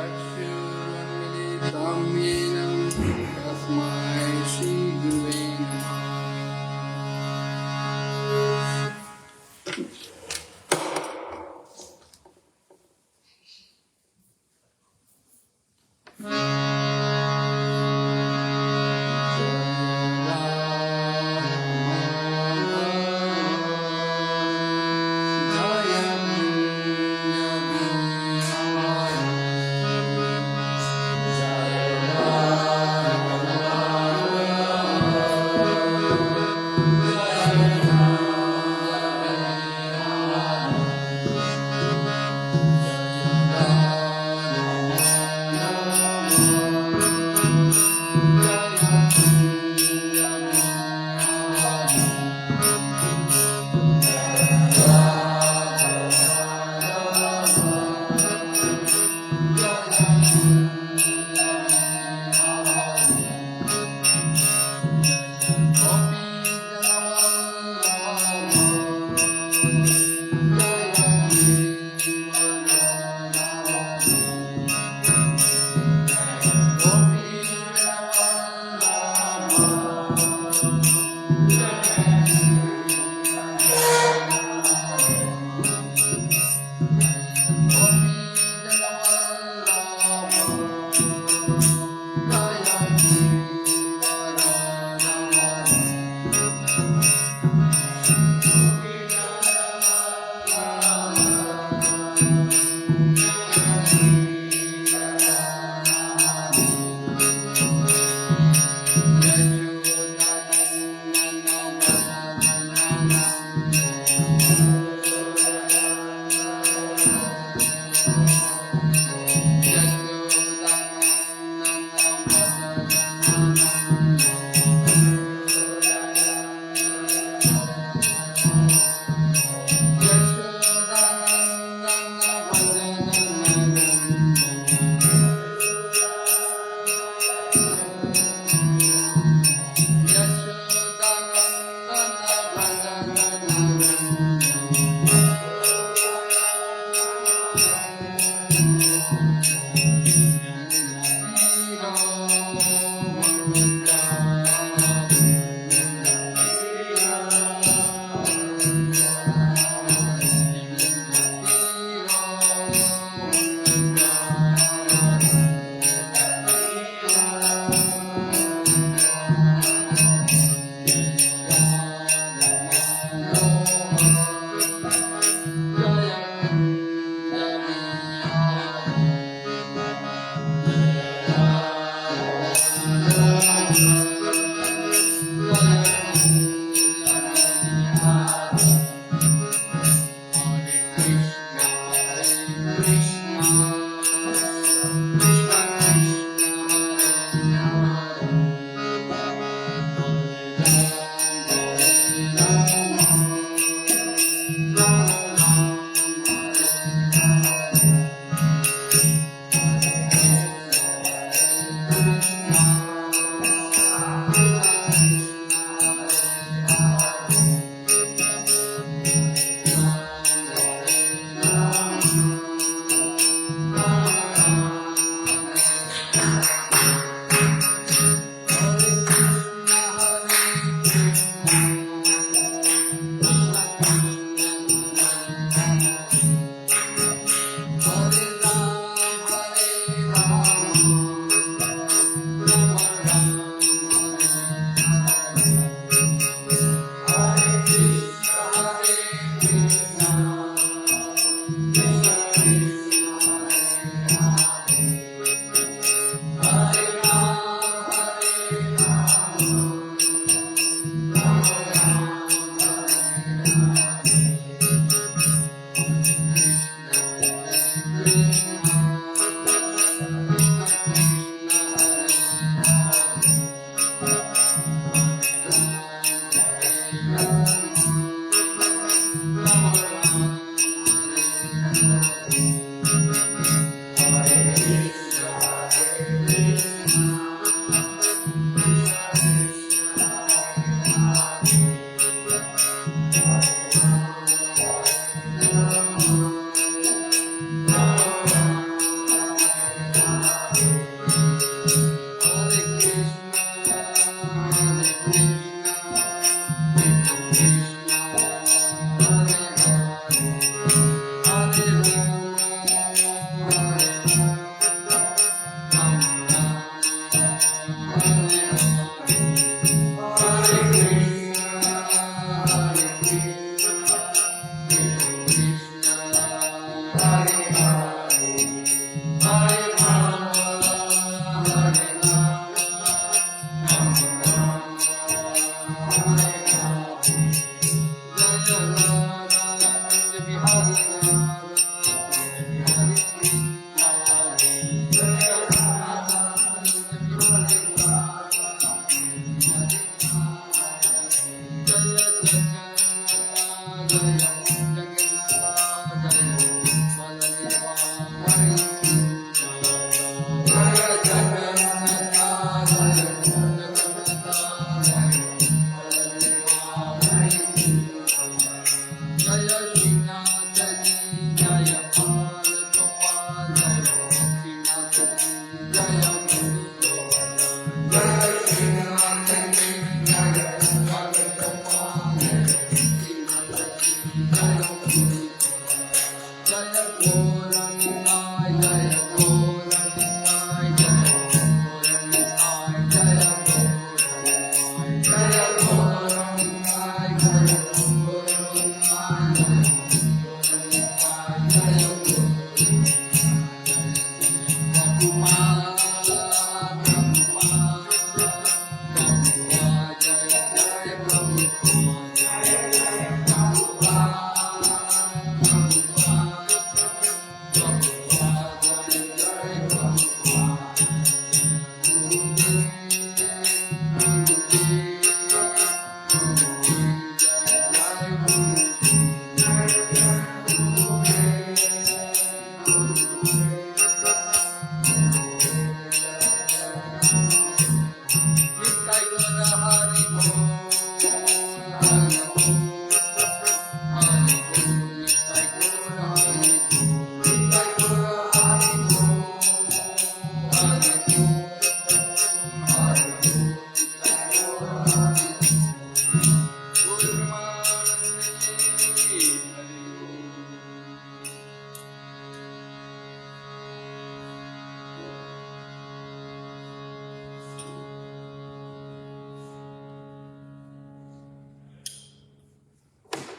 चक्षुरुन्मिलितं येन तस्मै श्रीगुरुवे नमः।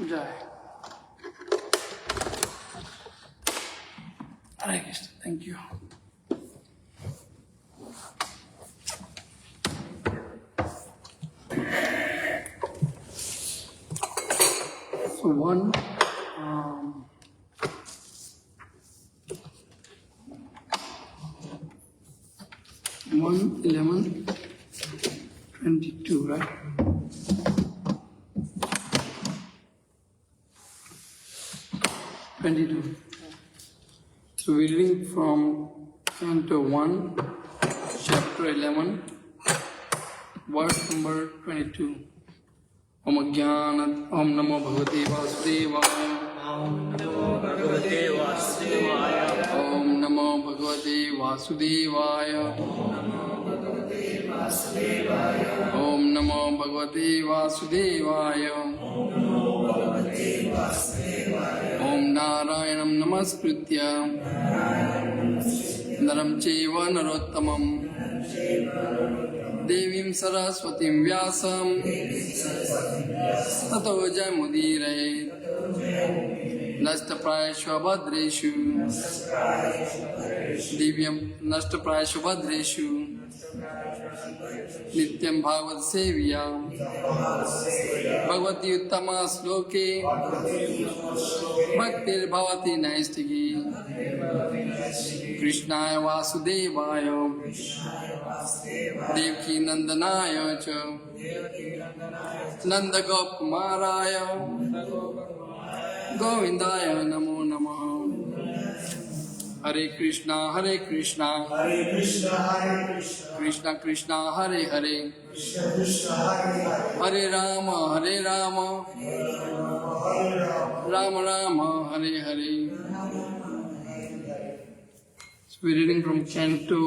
Jai. Hare Krishna. Thank you. So 1:11:22, right? So we're reading from Canto 1, Chapter 11, verse number 22. Om Namo Bhagavate Vasudevaya. Om Namo Bhagavate Vasudevaya. Om Namo Bhagavate Vasudevaya. Om Namo Bhagavate Vasudevaya. Om Narayanam Namaskritya Naram Chaiva Narottamam Devim Saraswatim Vyasam Tato Jayamudire Nashtaprayashu Bhadreshu Divyam Nashtaprayashu Bhadreshu Nityam Bhagavad Sevya Bhagavati Uttama Sloke Bhaktir Bhavati Naistiki Krishnaya Vasudevaya Devki Nandanaya Cha Nanda Gopakumaraya Govindaya Namo Namaha. Hare Krishna, Hare Krishna, Hare Krishna, Hare Krishna, Krishna Krishna, Hare Hare, Krishna Krishna, Hare Hare, Hare Rama, Hare Rama, Rama Rama, Hare Hare. So we're reading from Canto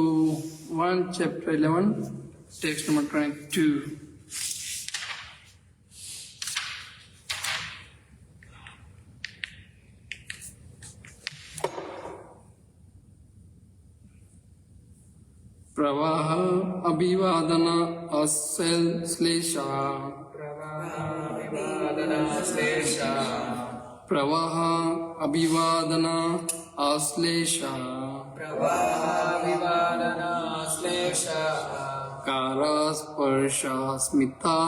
1, Chapter 11, text number 22. Pravaha abhivadana aslesha. Pravaha abhivadana aslesha. Karasparsha smita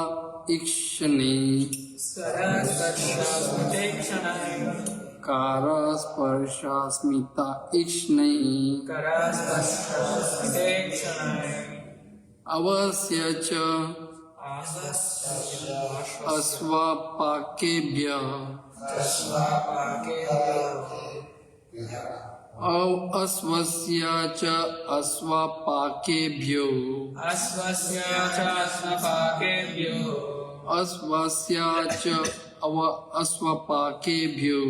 ikshani. Karasparsha smita ikshani. Avasya cha asvapakebhya. Asvasya cha asvapakebhyo. Asvasya cha asvapakebhyo.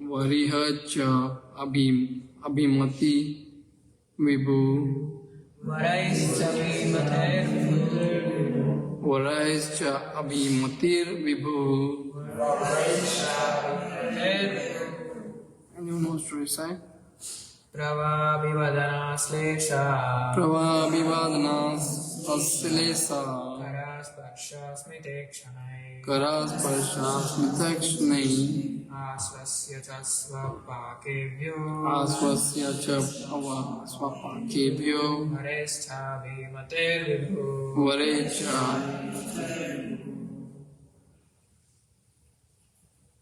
Variha cha abhimati vibhu. Varaischa abhimatir vibhu. Anyone wants to recite? Pravabhivadana slesha. Pravabhivadana aslesa. Karasparsha smitekshanai. Karasparsha smitekshanai. आस्वस्य च स्वपाकेभ्यो आस्वस्य च स्वपाकेभ्यो वरेष्ठाभिमतेर्विभु वरेच्छा.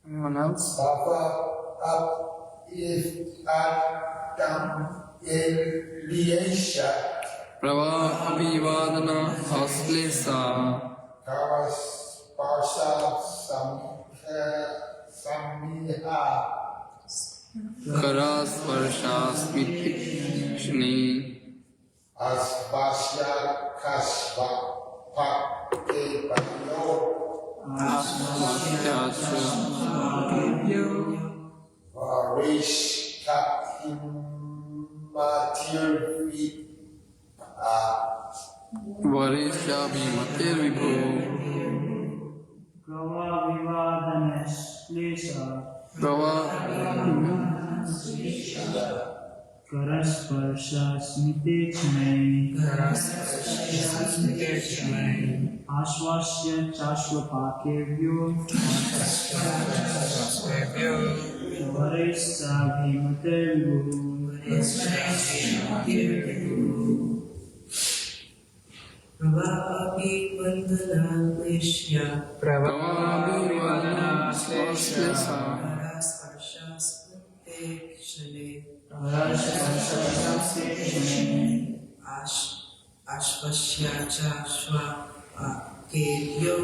Anyone else? Baba up if Adam Eliasha Prava Abhivadana Aslesa Kawas Pasha Samiha Karas Varshasmiti Shni Asvasya Kasva Pake Bayo Asvatyacha Varish Kapim Matir Varisha Bhimatir Vibhu Prava Vivadanes Klesa Prava Karasparsha Smite Chnai Ashwasya Chashwapakevyo Varescha Bhimateru Pravabhivadana Aslesa Ashvasya cha swapakebhyo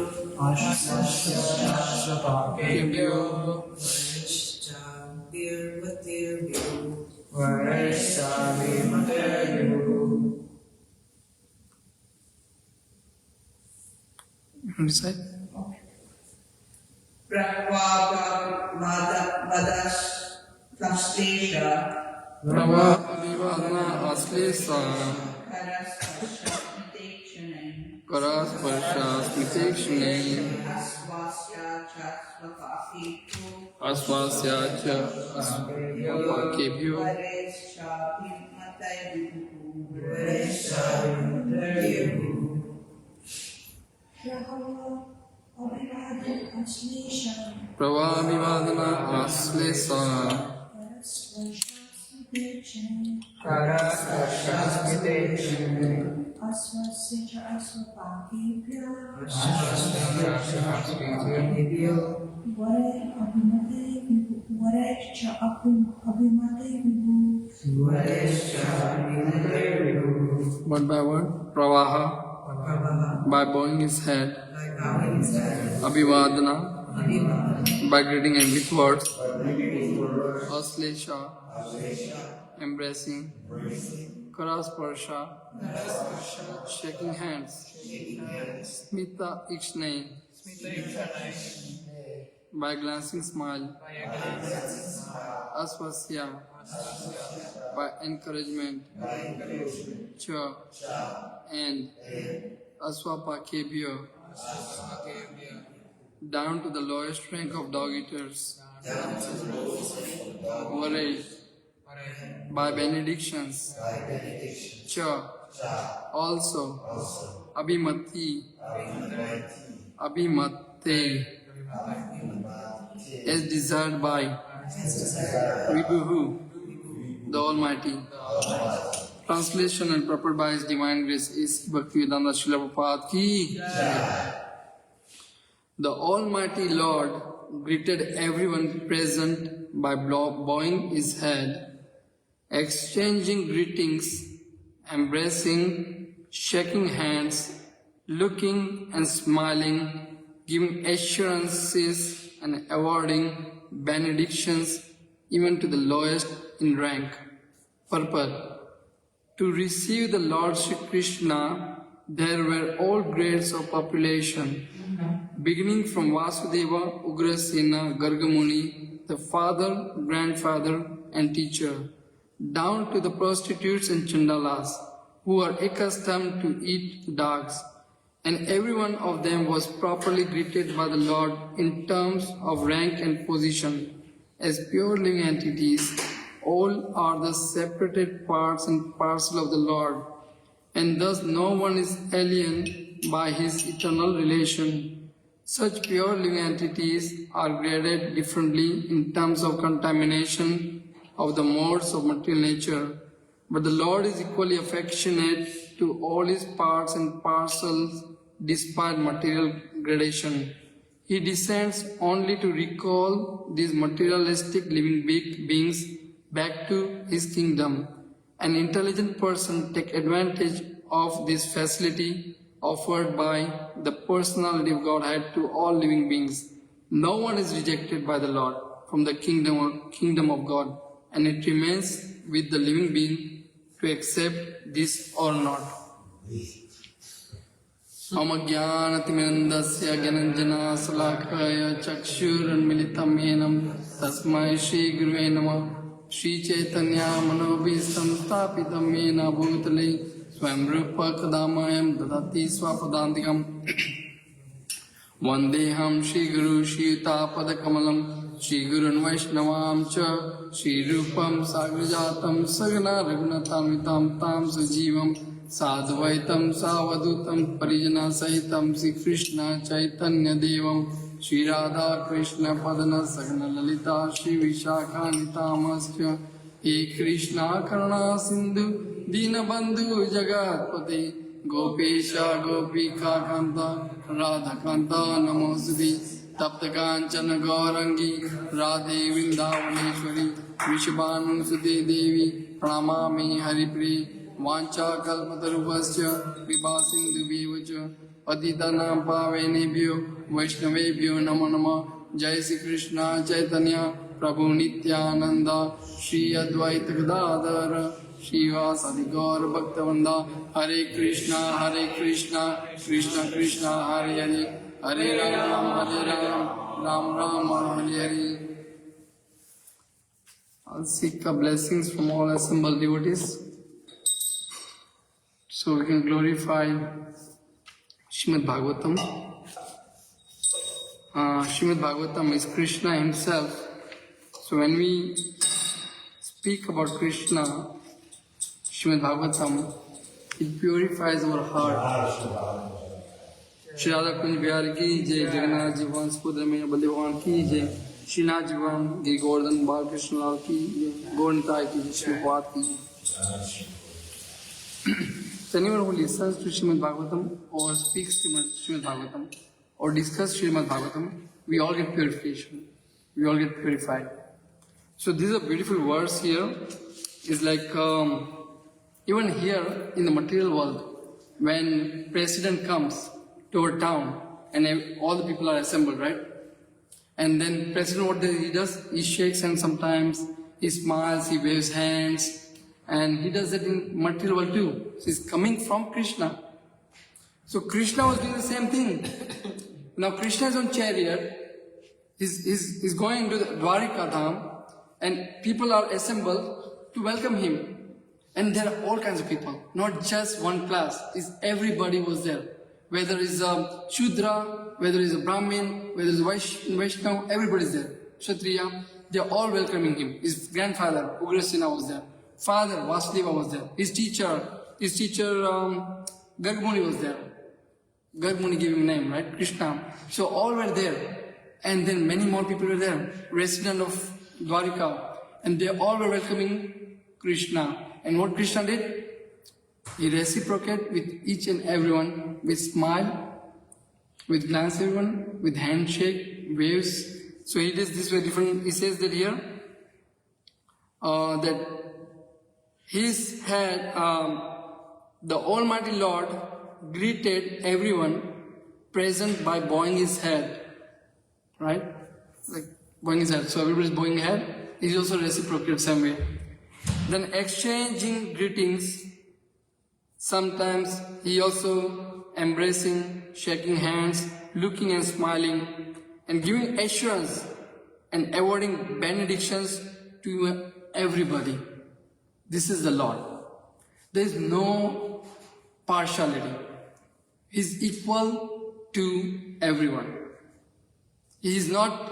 Kebhyo Varishcha virmatirvyo Recite. Prakvavadas Plastesha Pravabhivadana Aslesa Karas Varshasmiti Shni Asvasya cha Asvapakebhyo Pravabhivadana Aslesa Aswasya cha aswapakebhyo Vare cha abhimate vibhu Word by word. Pravaha by bowing his head. Abhivadana by greeting him with words. Aslesha embracing. Karasparsha shaking hands. Smita Ikshnai by glancing smile. Asvasya by encouragement. Cha and Asvapakebhyo down to the lowest rank of dog eaters. Vare by benedictions. Cha also. Abhimati Abhimate as desired by Vibhu the Almighty. Translation and purport by His Divine Grace is Bhaktivedanta Srila Prabhupada ki. The Almighty Lord greeted everyone present by bowing his head, exchanging greetings, embracing, shaking hands, looking and smiling, giving assurances and awarding benedictions even to the lowest in rank. Purport. To receive the Lord Shri Krishna, there were all grades of population, beginning from Vasudeva, Ugrasena, Gargamuni, the father, grandfather and teacher, down to the prostitutes and chandalas, who are accustomed to eat dogs, and every one of them was properly greeted by the Lord in terms of rank and position. As pure living entities, all are the separated parts and parcel of the Lord, and thus no one is alien by his eternal relation. Such pure living entities are graded differently in terms of contamination of the modes of material nature, but the Lord is equally affectionate to all his parts and parcels despite material gradation. He descends only to recall these materialistic living beings back to his kingdom. An intelligent person takes advantage of this facility offered by the personality of Godhead to all living beings. No one is rejected by the Lord from the kingdom of God, and it remains with the living being to accept this or not. Amagyanatimirandasya gyananjana salakaya chakshurunmilitam yenam tasmai Shri Guruve Namah. Shri Chaitanya Manobhistam Stapitam Yena Bhutale Swam Rupa Kadamayam Dadati Swapadantikam Vandeham Shri Guru Shri Tapada Kamalam Shri Gurun Vaishnavam Cha Shri Rupam Sagrajatam Sagana Raghunathamitam Tam Sajivam Sadhvaitam Savadutam Parijana Sahitam Sri Krishna Chaitanya Devam Shri Radha Krishna Padana Sagana Lalita Shri Vishakha Nitamasya He Krishna Karuna Sindhu Dinabandhu Jagatpate Gopesha Gopika Kanta Radha Kanta Namosudi Tapta Kanchana Gaurangi Radhe Vrindavaneshwari Vishabhanu Sute Devi Pranamami Haripri Vancha Kalpatarupasya Kripa Sindhu Vivacha Patitanam Pavenebhyo Vaishnavebhyo Namo Namah Jai Sri Krishna Chaitanya Prabhu Nityananda Shri Advaita Gadadhara Shri Vasadi Gaur Bhaktavanda Hare Krishna Krishna Krishna Hare Hare Hare Ram Ram Ram Hare Hare. I'll seek blessings from all assembled devotees so we can glorify Shrimadbhagavatam. Shrimadbhagavatam is Krishna himself. So when we speak about Krishna, Shrimadbhagavatam, it purifies our heart. Shri Radha Kunj Bihar ki jai, Jagannath ji Vans Pudra Meena Baldevaan ki jai, Srinath ji Van Giri Govardhan Bal Krishna Lal ki jai, Govintai ki jai, Shri Prabhupada ki jai. So anyone who listens to Srimad Bhagavatam or speaks Srimad Bhagavatam or discusses Srimad Bhagavatam, we all get purification. We all get purified. So this is a beautiful verse here. It's like even here in the material world, when president comes to our town and all the people are assembled, right? And then president, what he does, he shakes hands sometimes, he smiles, he waves hands. And he does that in material world too. So he's coming from Krishna. So Krishna was doing the same thing. Now Krishna is on chariot. He's going to the Dwarika Dham, and people are assembled to welcome him. And there are all kinds of people, not just one class. Everybody was there. Whether it's a Shudra, whether it's a Brahmin, whether it's a Vaishnava, everybody's there. Kshatriya, they're all welcoming him. His grandfather, Ugrasena, was there. Father, Vasudeva, was there. His teacher, Gargmuni was there. Gargmuni gave him a name, right? Krishna. So all were there. And then many more people were there, resident of Dwarika. And they all were welcoming Krishna. And what Krishna did? He reciprocated with each and everyone, with smile, with glance at everyone, with handshake, waves. So he does this way different. He says that here, that his head, the Almighty Lord greeted everyone present by bowing his head, right? Like bowing his head. So everybody's bowing head. He's also reciprocated same way. Then exchanging greetings. Sometimes he also embracing, shaking hands, looking and smiling, and giving assurance and awarding benedictions to everybody. This is the Lord. There is no partiality. He is equal to everyone. He is not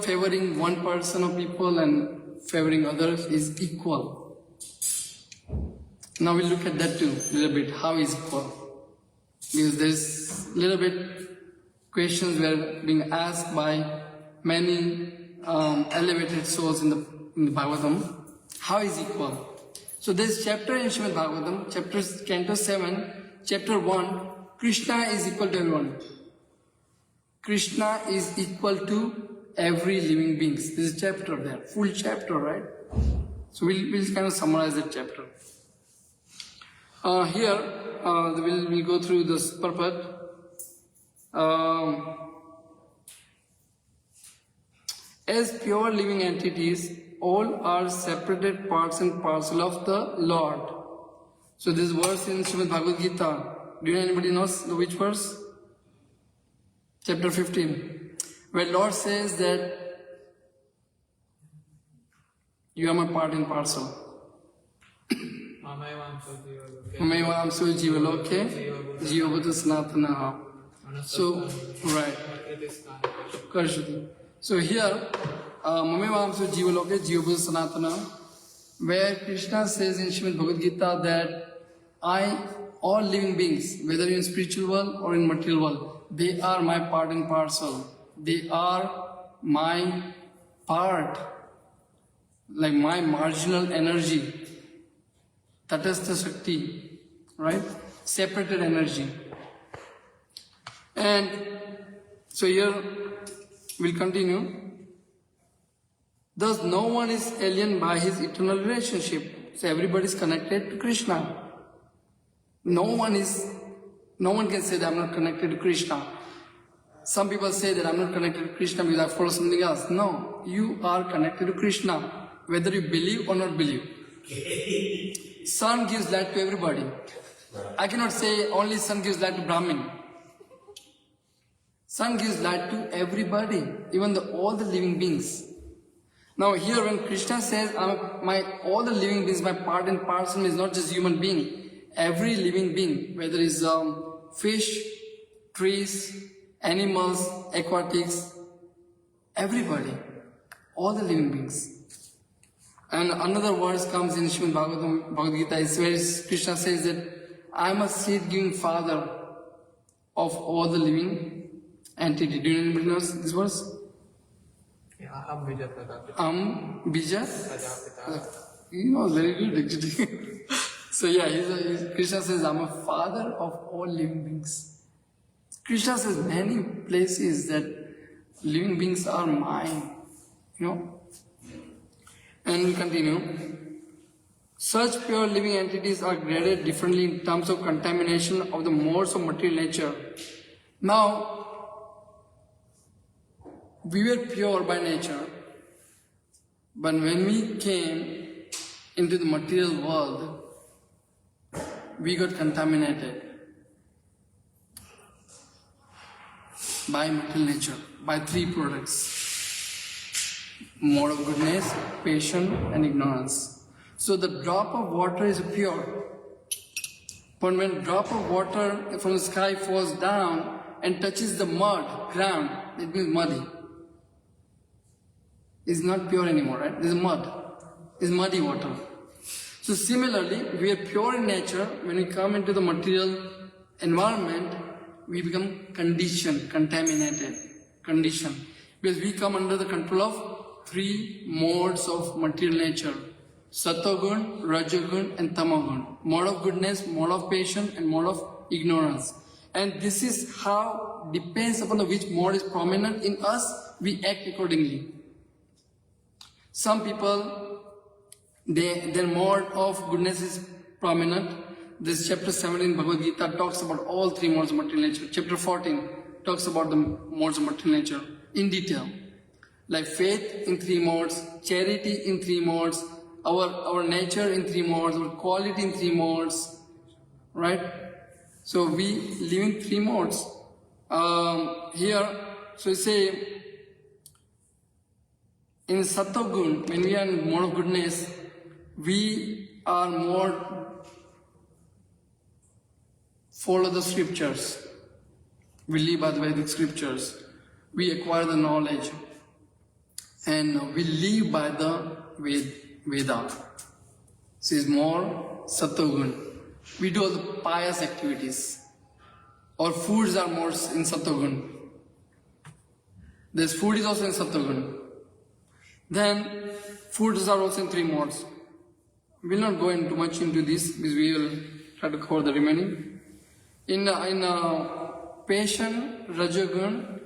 favoring one person of people and favoring others. He is equal. Now we'll look at that too a little bit, how he is equal. Because there's little bit questions were being asked by many elevated souls in the Bhagavatam. How is equal? So this chapter in Shrimad Bhagavatam, Canto 7, Chapter 1, Krishna is equal to everyone. Krishna is equal to every living being. This is chapter there, full chapter, right? So we'll kind of summarize that chapter. Here, we'll go through this purport. As pure living entities, all are separated parts and parcel of the Lord. So this verse in Shrimad Bhagavad Gita, do anybody knows which verse? Chapter 15, where Lord says that you are my part and parcel. Mamaivam so jivaloke jivabhuta sanatanaha. So, right. So here, Mamaivam so jivaloke jivabhuta sanatana, where Krishna says in Shrimad Bhagavad Gita that all living beings, whether in spiritual world or in material world, they are my part and parcel. They are my part, like my marginal energy. Tatastha Shakti, right? Separated energy. And so here we'll continue. Thus no one is alien by his eternal relationship. So everybody is connected to Krishna. No one can say that I'm not connected to Krishna. Some people say that I'm not connected to Krishna because I follow something else. No, you are connected to Krishna, whether you believe or not believe. Sun gives light to everybody. I cannot say only sun gives light to Brahmin. Sun gives light to everybody, even all the living beings. Now here when Krishna says all the living beings, my part and parcel, is not just human being. Every living being, whether it's fish, trees, animals, aquatics, everybody, all the living beings. And another verse comes in Shrimad Bhagavad Gita, is where Krishna says that I am a seed-giving father of all the living entity. Do anybody know this verse? Aham bija prajapita. Bija? He was very good actually. So yeah, Krishna says, I'm a father of all living beings. Krishna says many places that living beings are mine, And we continue. Such pure living entities are graded differently in terms of contamination of the modes of material nature. Now, we were pure by nature, but when we came into the material world, we got contaminated by material nature, by three products: mode of goodness, patience, and ignorance. So the drop of water is pure. But when a drop of water from the sky falls down and touches the ground, it means muddy. It's not pure anymore, right? It's mud. It's muddy water. So similarly, we are pure in nature. When we come into the material environment, we become conditioned, contaminated, conditioned. Because we come under the control of three modes of material nature: Satogun, Rajogun, and Tamagun. Mode of goodness, mode of patience, and mode of ignorance. And this is how, depends upon which mode is prominent in us, we act accordingly. Some people, their mode of goodness is prominent. This chapter 7 in Bhagavad Gita talks about all three modes of material nature. Chapter 14 talks about the modes of material nature in detail. Like faith in three modes, charity in three modes, our nature in three modes, our quality in three modes, right? So we live in three modes. Here, so we say, in Sattvagun, when we are in mode of goodness, we are more follow the scriptures. We live by the Vedic scriptures. We acquire the knowledge. And we live by the Veda. This is more Sattvagun. We do all the pious activities. Our foods are more in Sattvagun. This food is also in Sattvagun. Then foods are also in 3 modes. We'll not go into much into this because we will try to cover the remaining. In passion, Rajagun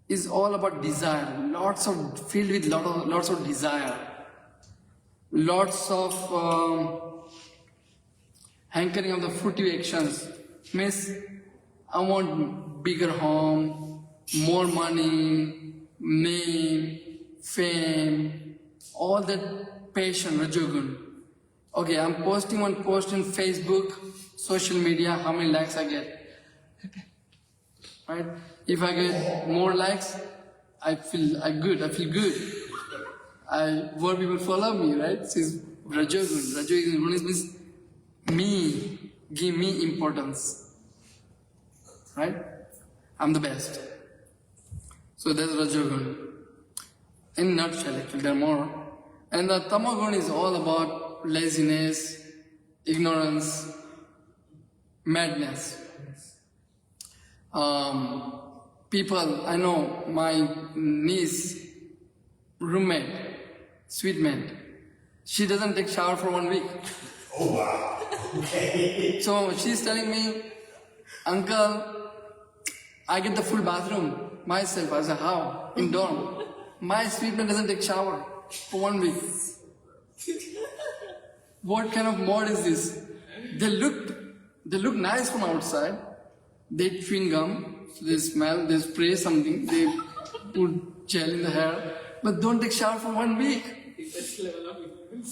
is all about desire. Filled with lots of desire. Lots of hankering of the fruitive actions. Means I want bigger home, more money, name, fame, all that passion, Rajagun. Okay, I'm posting one post in Facebook, social media, how many likes I get? Right? If I get more likes, I feel good. More people follow me, right? This is Rajagun. Rajagun means me, give me importance. Right? I'm the best. So that's Rajagun. In a nutshell, actually, there are more. And the Tamagun is all about laziness, ignorance, madness. People, I know my niece, roommate, sweet mate, she doesn't take shower for 1 week. Oh wow. Okay. So she's telling me, Uncle, I get the full bathroom myself. I said, how? In dorm. My sweet mate doesn't take shower for 1 week. What kind of mod is this? They look nice from outside. They eat chewing gum, so they smell, they spray something, they put gel in the hair, but don't take shower for 1 week.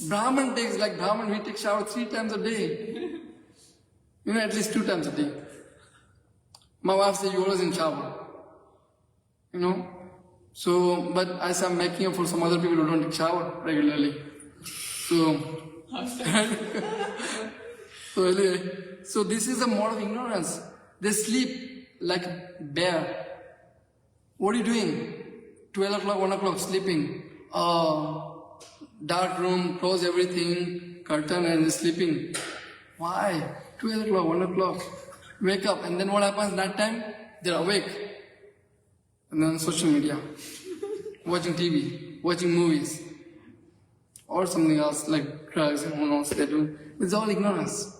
Brahman, we take shower 3 times a day. At least 2 times a day. My wife says, you're always in shower. So, but as I'm making up for some other people who don't take shower regularly. So this is a mode of ignorance. They sleep like a bear. What are you doing? 12 o'clock, 1 o'clock, sleeping. Dark room, close everything, curtain and sleeping. Why? 12 o'clock, 1 o'clock. Wake up, and then what happens that time? They're awake. And then social media, watching TV, watching movies, or something else like drugs and who knows they do. It's all ignorance.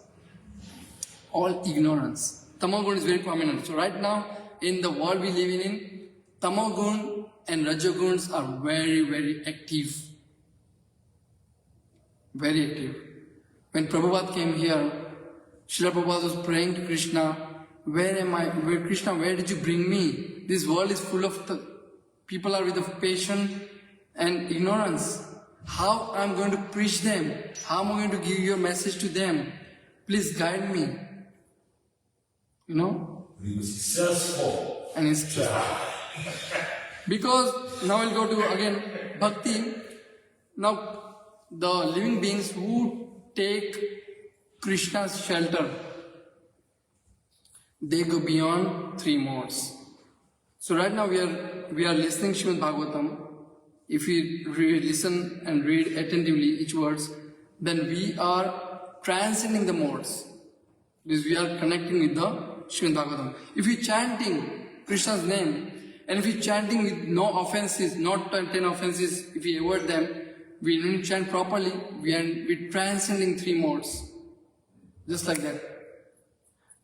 All ignorance. Tamagun is very prominent. So right now, in the world we live in, Tamagun and Rajaguns are very, very active. Very active. When Prabhupada came here, Srila Prabhupada was praying to Krishna, where am I? Krishna, where did you bring me? This world is full of people are with the passion and ignorance. How I'm going to preach them? How am I going to give your message to them? Please guide me. He was successful. And it's because now we'll go to again bhakti. Now the living beings who take Krishna's shelter, they go beyond 3 modes. So right now we are listening Shrimadbhagavatam. If we listen and read attentively each words, then we are transcending the modes. Because we are connecting with the Shrimadbhagavatam. If we chanting Krishna's name, and if we chanting with no offenses, not 10 offenses, if we avoid them, we chant properly, we transcending 3 modes. Just like that.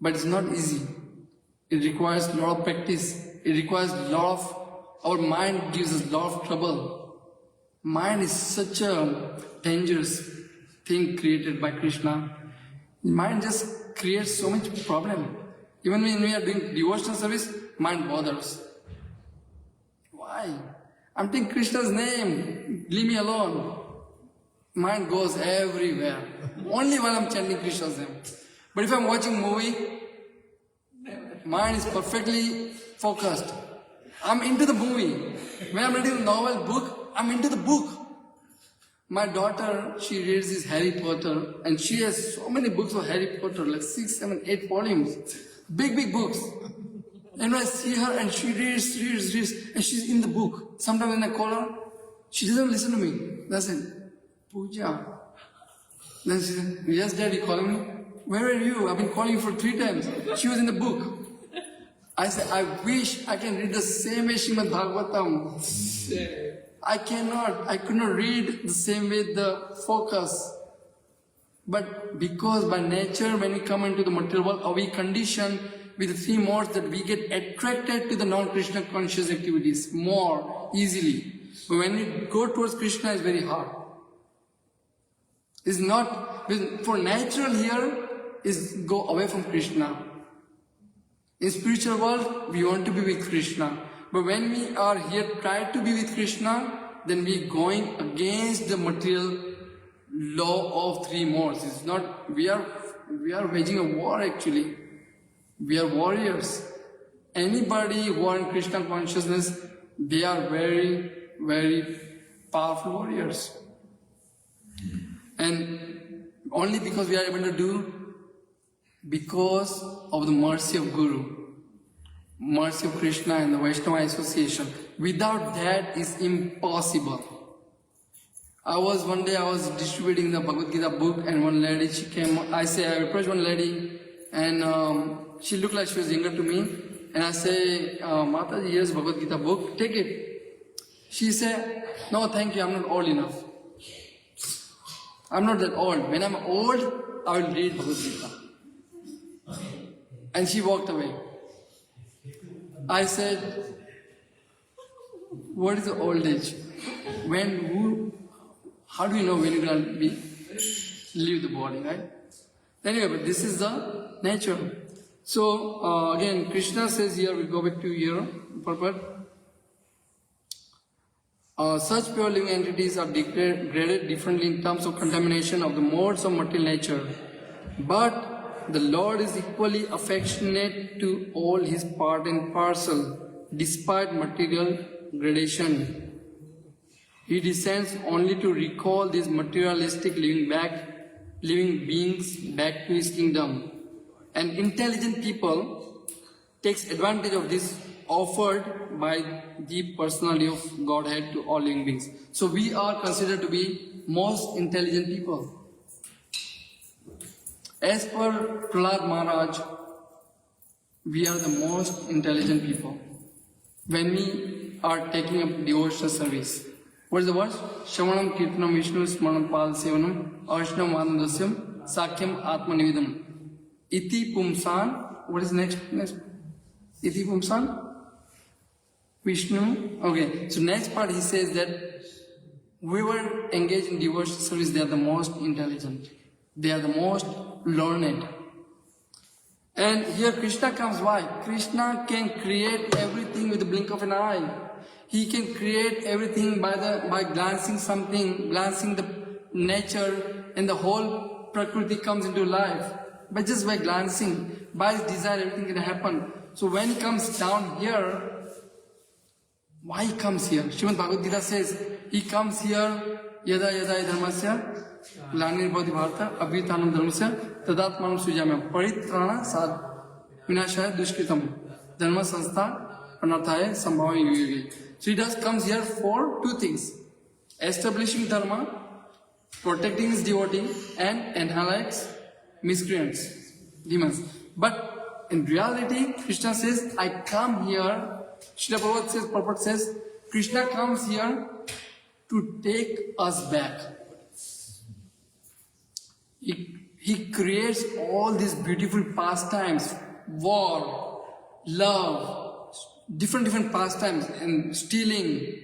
But it's not easy. It requires a lot of practice. It requires a lot of, our mind gives us a lot of trouble. Mind is such a dangerous thing created by Krishna. Mind just creates so much problem. Even when we are doing devotional service, mind bothers. Why? I'm taking Krishna's name. Leave me alone. Mind goes everywhere. Only while I'm chanting Krishna's name. But if I'm watching movie, mind is perfectly focused. I'm into the movie. When I'm reading a novel, book, I'm into the book. My daughter, she reads this Harry Potter, and she has so many books of Harry Potter, like 6, 7, 8 volumes. Big books. And when I see her and she reads, and she's in the book. Sometimes when I call her, she doesn't listen to me. That's it. Puja. Then she said, yes, Dad, you calling me? where are you? I've been calling you for 3 times. She was in the book. I said, I wish I can read the same way Shrimadbhagavatam. I cannot. I could not read the same way the focus. But because by nature, when we come into the material world, are we conditioned with the 3 modes that we get attracted to the non-Krishna conscious activities more easily. But when we go towards Krishna, it's very hard. It's not, for natural here is go away from Krishna. In spiritual world, we want to be with Krishna. But when we are here, try to be with Krishna, then we are going against the material law of 3 modes. It's not, we are waging a war actually. We are warriors. Anybody who are in Krishna consciousness, they are very, very powerful warriors. And only because we are able to do, because of the mercy of Guru, mercy of Krishna and the Vaishnava association. Without that, it's impossible. One day I was distributing the Bhagavad Gita book, and one lady, she came, I approached one lady, and she looked like she was younger to me, and I say, Mataji, here's Bhagavad Gita book, take it. She said, no thank you, I'm not old enough. I'm not that old. When I'm old, I will read Bhagavad Gita. And she walked away. I said, what is the old age? How do you know when you're going to leave the body, right? Anyway, but this is the nature. So, again, Krishna says here, we go back to here, purport. Such pure living entities are graded differently in terms of contamination of the modes of material nature. But the Lord is equally affectionate to all his part and parcel, despite material gradation. He descends only to recall these materialistic living beings back to his kingdom. And intelligent people takes advantage of this offered by the personality of Godhead to all living beings. So we are considered to be most intelligent people. As per Prahlad Maharaj, we are the most intelligent people when we are taking up devotional service. What is the word? Shamanam Kirtanam Vishnu Smaranam Pal Sevanam Arshnam Anandasyam Sakyam Atmanividam. Iti Pumsan. What is next? Iti Pumsan? Vishnu. Okay. So next part he says that whoever engaged in devotional service, they are the most intelligent. They are the most learned. And here Krishna comes. Why? Krishna can create everything with the blink of an eye. He can create everything by glancing something, glancing the nature, and the whole Prakriti comes into life. But just by glancing, by his desire, everything can happen. So when he comes down here, why he comes here? Shrimadbhagavatam says, he comes here, yada yada dharmasya, glanirvati bharata, abhitanam dharmasya, tadatmanam sujamyam, paritrana sad, vinashaya dushkritam, dharma sanstha, pranarthaya sambhavaya yuyagi. So he comes here for 2 things. Establishing dharma, protecting his devotee, and annihilates miscreants, demons. But in reality, Krishna says, I come here, Srila Prabhupada says, Krishna comes here to take us back. He creates all these beautiful pastimes, war, love, different pastimes, and stealing,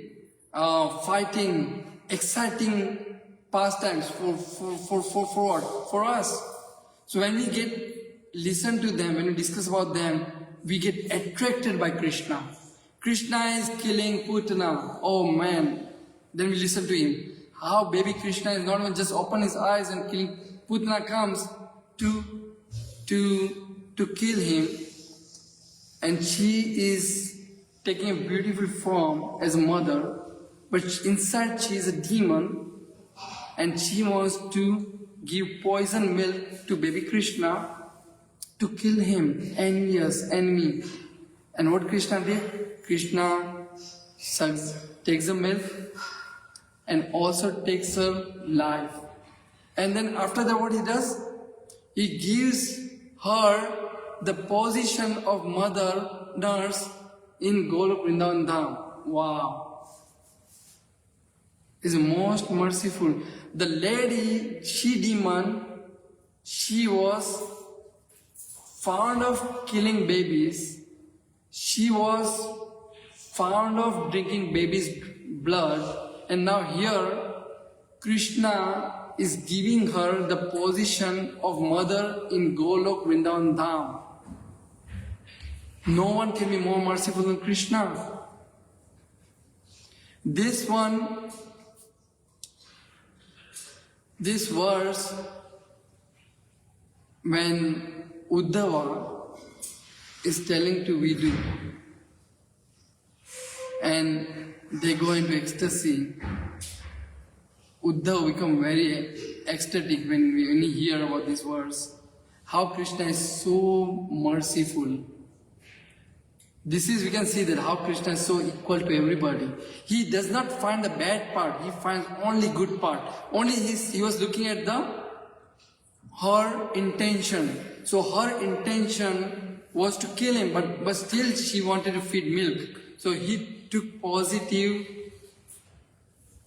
fighting, exciting pastimes for us. So when we listen to them, when we discuss about them, we get attracted by Krishna. Krishna is killing Putana. Oh man. Then we listen to him. How baby Krishna is not even just open his eyes and killing. Putana comes to kill him. And she is taking a beautiful form as a mother. But inside she is a demon. And she wants to give poison milk to baby Krishna to kill him, enemy. And what Krishna did? Krishna takes the milk and also takes her life. And then after that what he does? He gives her the position of mother nurse in Golok Vrindavan Dham. Wow. Is most merciful. The lady, she demon, she was fond of killing babies. She was fond of drinking babies' blood. And now here, Krishna is giving her the position of mother in Golok Vrindavan Dham. No one can be more merciful than Krishna. This verse, when Uddhava is telling to Vidu, and they go into ecstasy, Uddhava become very ecstatic when we hear about this verse. How Krishna is so merciful. This is, we can see that how Krishna is so equal to everybody. He does not find the bad part, he finds only good part. Only he was looking at her intention. So her intention was to kill him, but still she wanted to feed milk. So he took positive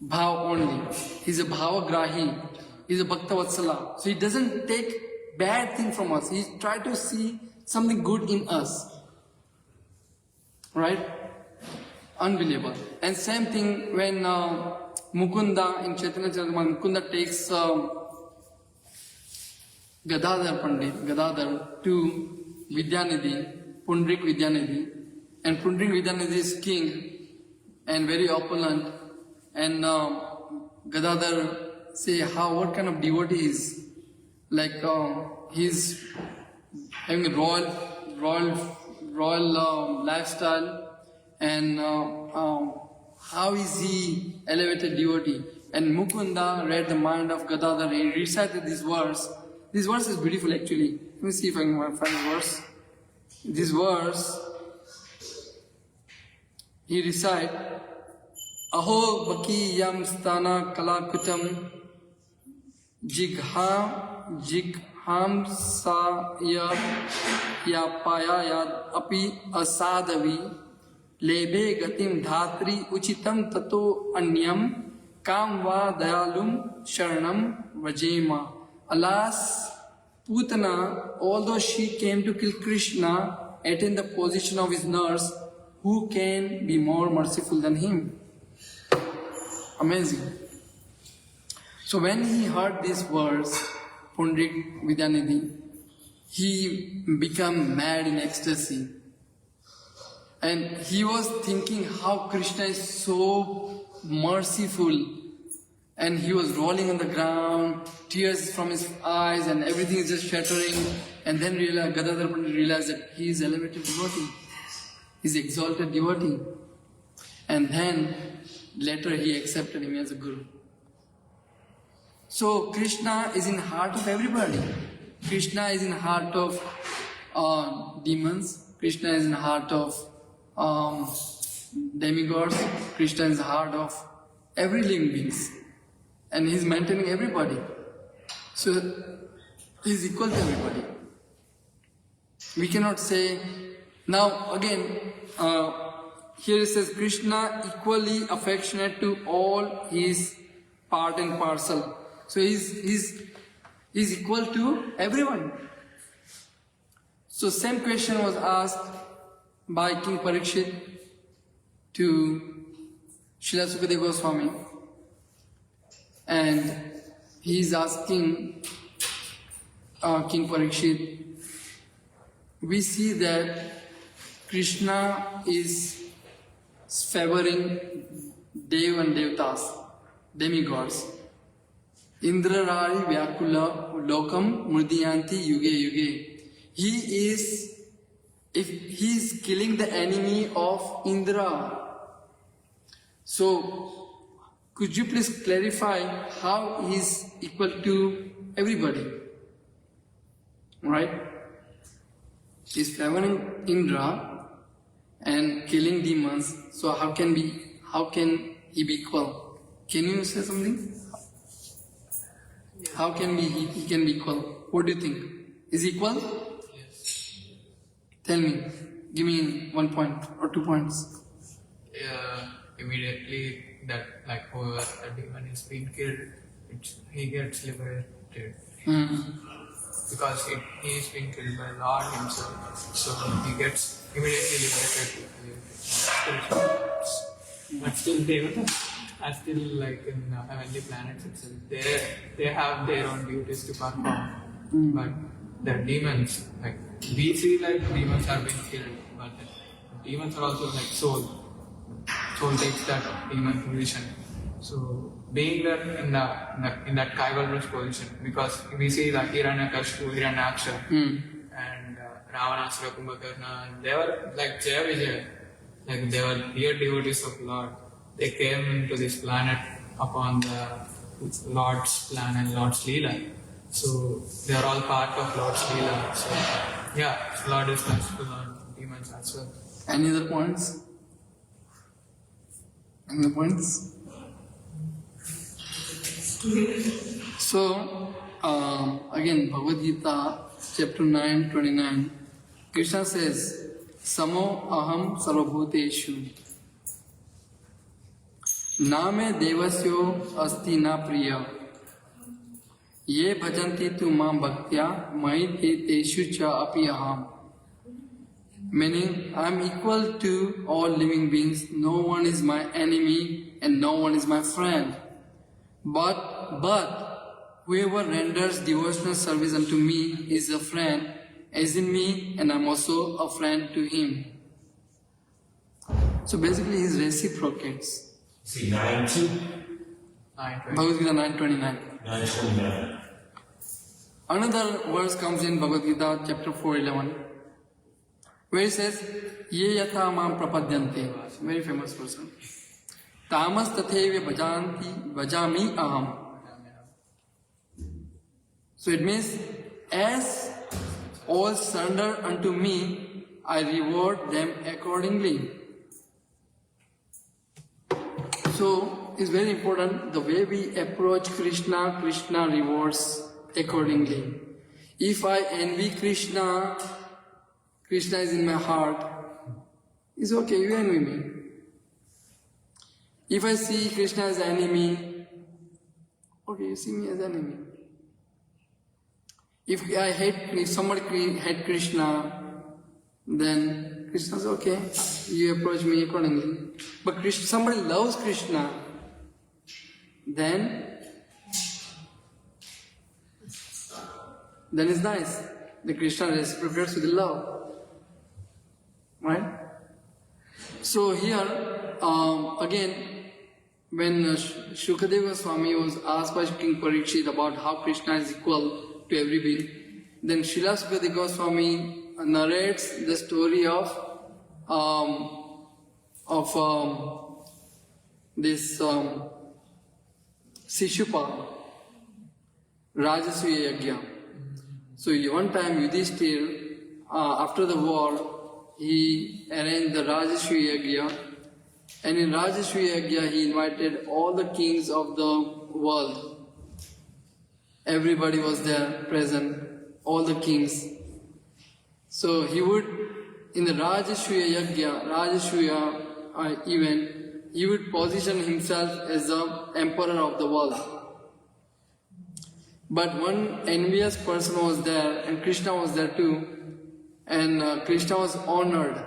bhav only. He's a bhavagrahi. He's a bhakta vatsala. So he doesn't take bad thing from us. He tries to see something good in us. Right? Unbelievable. And same thing when Mukunda in Chaitanya Charitamrita, Mukunda takes Gadadhar to Vidyanidhi, Pundrik Vidyanidhi. And Pundrik Vidyanidhi is king and very opulent. And Gadadhar say what kind of devotee he is. Like he's having a royal lifestyle, and how is he elevated devotee? And Mukunda read the mind of Gadadhar. He recited this verse. This verse is beautiful actually. Let me see if I can find the verse. This verse, he recite, Aho baki yam stana kalakutam jigham sa ya paya yad api asadavi lebe gatim dhatri uchitam tato anyam kam va dayalum sharanam vajema. Alas, Putana, although she came to kill Krishna, attained the position of his nurse. Who can be more merciful than him? Amazing. So when he heard this verse, Pundrik Vidyanidhi, he became mad in ecstasy. And he was thinking how Krishna is so merciful. And he was rolling on the ground, tears from his eyes, and everything is just shattering. And then Gadadhar Pandit realized that he is elevated devotee. He is exalted devotee. And then later he accepted him as a guru. So Krishna is in the heart of everybody. Krishna is in the heart of demons. Krishna is in the heart of demigods. Krishna is in the heart of every living beings. And he is maintaining everybody. So he is equal to everybody. We cannot say, now again, here it says Krishna equally affectionate to all his part and parcel. So he's equal to everyone. So same question was asked by King Parikshit to Srila Sukadeva Goswami. And he is asking King Parikshit, we see that Krishna is favoring Dev and Devtas, demigods. Indrarari Vyakula Lokam Murdiyanti Yuge Yuge. He is killing the enemy of Indra. So, could you please clarify how he is equal to everybody? Right? He is favoring Indra and killing demons. So how can he be equal? Can you say something? How can he can be equal? What do you think? is equal? Yes. Tell me. Give me 1 point or 2 points. Immediately that like whoever a demon is being killed, he gets liberated. Because he is being killed by Lord himself, so he gets immediately liberated. But still, devas are still like in heavenly planets itself. They have their own duties to perform. But the demons, like we see like demons are being killed, but demons are also like soul. Soul takes that demon position. So being there in that Kaivalrus position, because we see like Hiranyakashipu, Hiranyaksha, and Ravanasura, Kumbhakarna, they were like Jaya Vijaya, like they were dear devotees of Lord. They came into this planet upon the Lord's plan and Lord's Leela. So they are all part of Lord's Leela. So yeah, Lord is merciful on demons as well. Any other points? Any other points? So, again, Bhagavad Gita, chapter 9:29, Krishna says, Samo aham sarvabhuteshu. Na me devasyo asti na priya. Ye bhajanti tu mam bhaktya, mai te teshu cha api aham. Meaning, I am equal to all living beings. No one is my enemy and no one is my friend. But whoever renders devotional service unto me is a friend, as in me, and I am also a friend to him. So basically, he reciprocates. See, 9:2, 9:20. Bhagavad Gita 9:29. 9:29. Another verse comes in Bhagavad Gita chapter 4:11, where he says, Ye yatha mam prapadyante. Very famous verse. Tamas tatheva bhajami aham. So it means, as all surrender unto me, I reward them accordingly. So it's very important the way we approach Krishna, Krishna rewards accordingly. If I envy Krishna, Krishna is in my heart, it's okay, you envy me. If I see Krishna as enemy, okay, you see me as enemy. If somebody hate Krishna, then Krishna is okay, you approach me accordingly. But somebody loves Krishna, then it's nice. The Krishna reciprocates with love. Right? So here, again, when Shukadeva Swami was asked by King Parikshit about how Krishna is equal to every being, then Srila Shukadeva Goswami narrates the story of this Shishupal, Rajasuya Yagya. So one time Yudhishthir, after the war, he arranged the Rajasuya Yagya, and in Rajasuya Yagya he invited all the kings of the world. Everybody was there present, all the kings. So he would, in the Rajasuya event, he would position himself as the emperor of the world. But one envious person was there, and Krishna was there too, and Krishna was honored.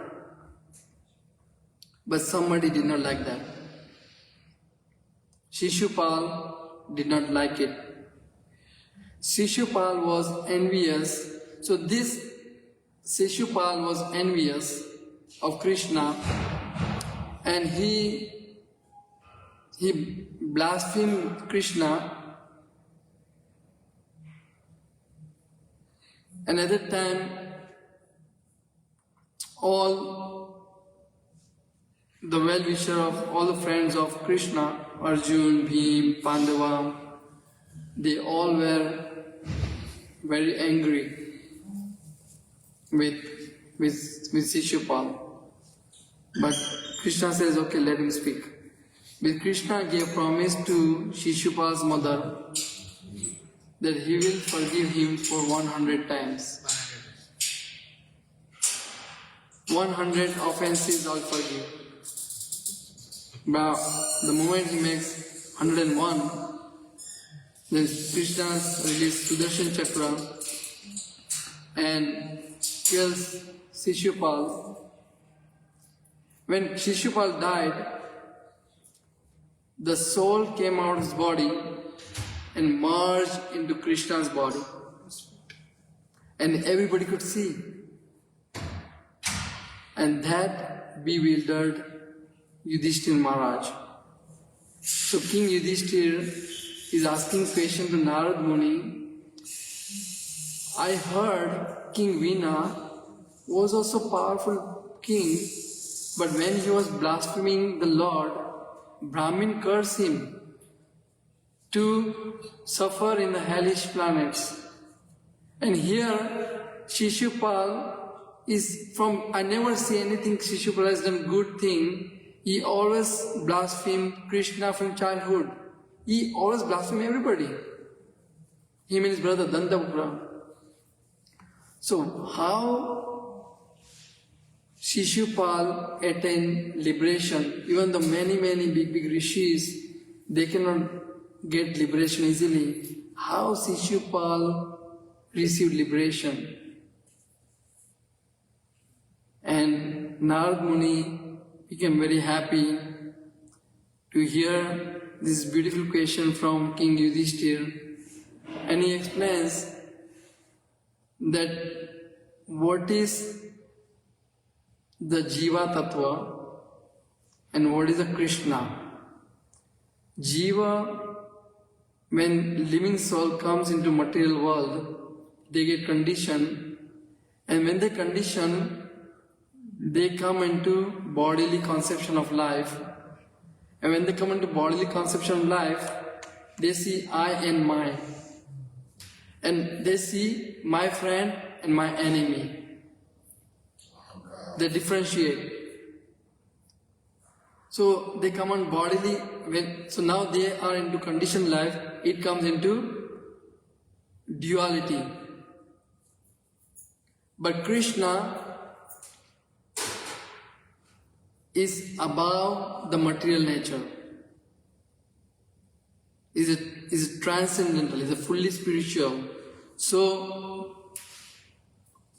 But somebody did not like that. Shishupal did not like it. Shishupal was envious. So this Shishupal was envious of Krishna, and he blasphemed Krishna. And at that time, all the well-wisher of all the friends of Krishna, Arjun, Bhim, Pandava, they all were very angry with Shishupal. But Krishna says, okay, let him speak. But Krishna gave promise to Shishupal's mother that he will forgive him for 100 times. 100 offenses I'll forgive. But the moment he makes 101, then Krishna releases Sudarshan Chakra and kills Shishupal. When Shishupal died, the soul came out of his body and merged into Krishna's body. And everybody could see. And that bewildered Yudhishthir Maharaj. So King Yudhishthir is asking question to Narad Muni. I heard King Veena was also powerful king, but when he was blaspheming the Lord, Brahmin cursed him to suffer in the hellish planets. And here Shishupal is from, I never see anything Shishupal has done good thing. He always blasphemed Krishna from childhood. He always blasphemed everybody. Him and his brother Dandapura. So how Shishupal attained liberation? Even though many big rishis, they cannot get liberation easily. How Shishupal received liberation? And Narad Muni became very happy to hear this beautiful question from King Yudhishthir. And he explains that what is the Jiva Tattva and what is the Krishna. Jiva, when living soul comes into material world, they get conditioned, and when they condition, they come into bodily conception of life. And when they come into bodily conception of life, they see I and mine. And they see my friend and my enemy. They differentiate. So they come on bodily, so now they are into conditioned life, it comes into duality. But Krishna is above the material nature. Is transcendental, is fully spiritual. So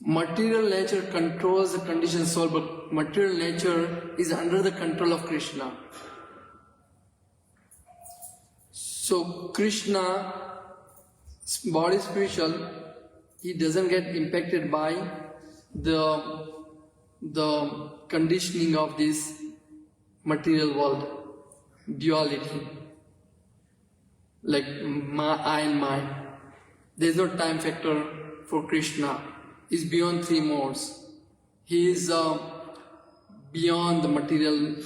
material nature controls the conditioned soul, but material nature is under the control of Krishna. So Krishna, body spiritual, he doesn't get impacted by the conditioning of this material world, duality, like I and mine. There is no time factor for Krishna. He is beyond three modes. He is beyond the material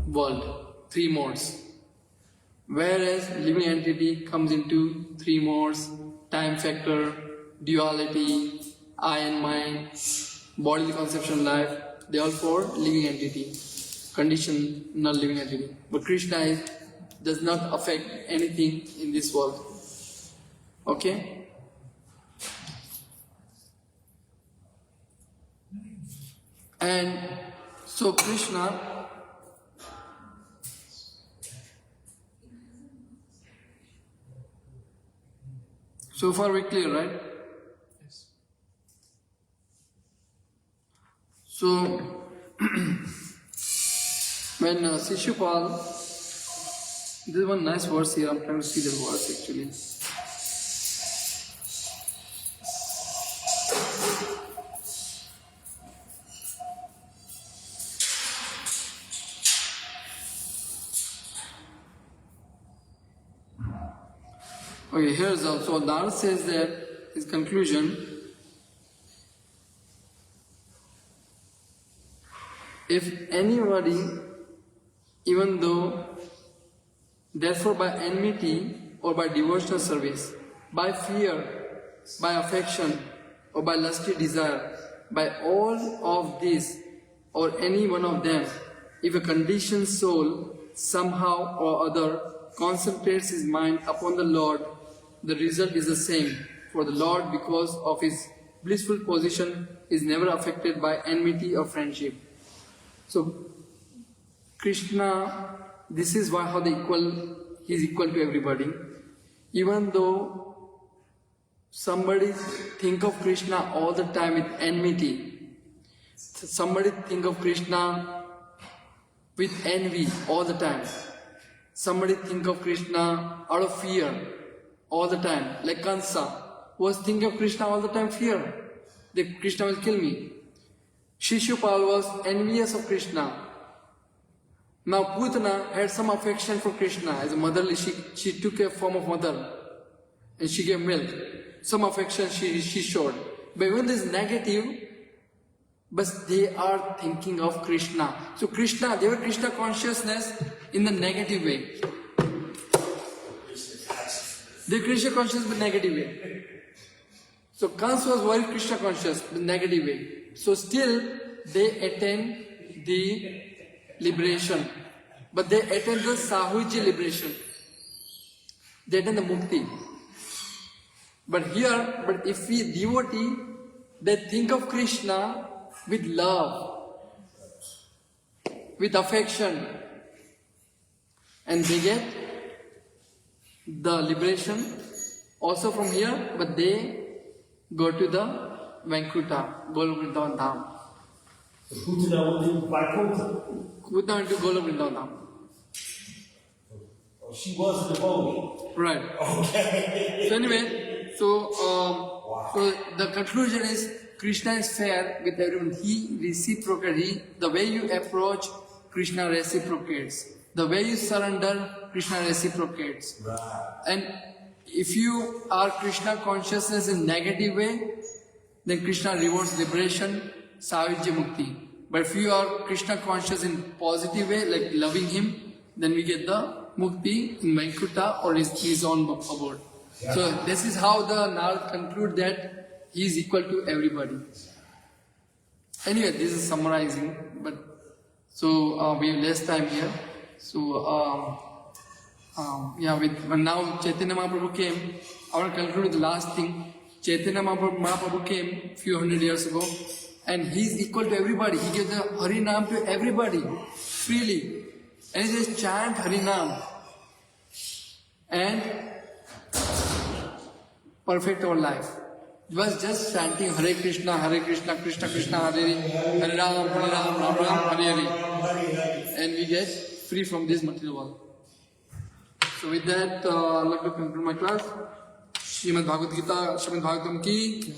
world, three modes. Whereas living entity comes into three modes: time factor, duality, I and mine, bodily conception life. They all for living entity, conditional living entity. But Krishna does not affect anything in this world. Okay? And so Krishna so far we're clear, right? Yes. So when Shishupal, there's one nice verse here, I'm trying to see the verse actually. Okay, here's also Narad says that his conclusion: if anybody, even though, therefore by enmity or by devotional service, by fear, by affection, or by lusty desire, by all of these or any one of them, if a conditioned soul somehow or other concentrates his mind upon the Lord, the result is the same. For the Lord, because of his blissful position, is never affected by enmity or friendship. So, Krishna, this is why how he is equal to everybody. Even though somebody think of Krishna all the time with enmity, somebody think of Krishna with envy all the time, somebody think of Krishna out of fear all the time, like Kansa was thinking of Krishna all the time, fear that Krishna will kill me. Shishupal was envious of Krishna. Now Putana had some affection for Krishna as a motherly, she took a form of mother and she gave milk. Some affection she showed. But when this negative, but they are thinking of Krishna. So Krishna, they were Krishna consciousness in the negative way. They Krishna conscious but negative way. So Kans was very Krishna conscious but negative way. So still they attain the liberation. But they attain the Sahuji liberation. They attain the Mukti. But here, but if we devotee, they think of Krishna with love, with affection, and they get the liberation also from here, but they go to the Vaikuntha, Golok Vrindavan Dham. Putana went to Vaikuntha. Putana went to Golok Vrindavan Dham. Oh, she was a devotee. Right. Okay. So anyway, so the conclusion is Krishna is fair with everyone. He reciprocates. The way you approach, Krishna reciprocates. The way you surrender, Krishna reciprocates. Right. And if you are Krishna consciousness in negative way, then Krishna rewards liberation, Savijya Mukti. But if you are Krishna conscious in positive way, like loving him, then we get the Mukti in Vaikuntha or his own abode. So this is how the Narad conclude that he is equal to everybody. Anyway, this is summarizing, but so we have less time here. So when now Chaitanya Mahaprabhu came, I want to conclude with the last thing. Chaitanya Mahaprabhu came few hundred years ago, and he is equal to everybody. He gives the Harinam to everybody freely, and he says chant Harinam and perfect our life. It was just chanting Hare Krishna, Krishna Krishna, Hare Ram, Ram Ram, Hare Hare, and we get free from this material world. So with that, I'd like to conclude my class. Shrimadbhagavatam ki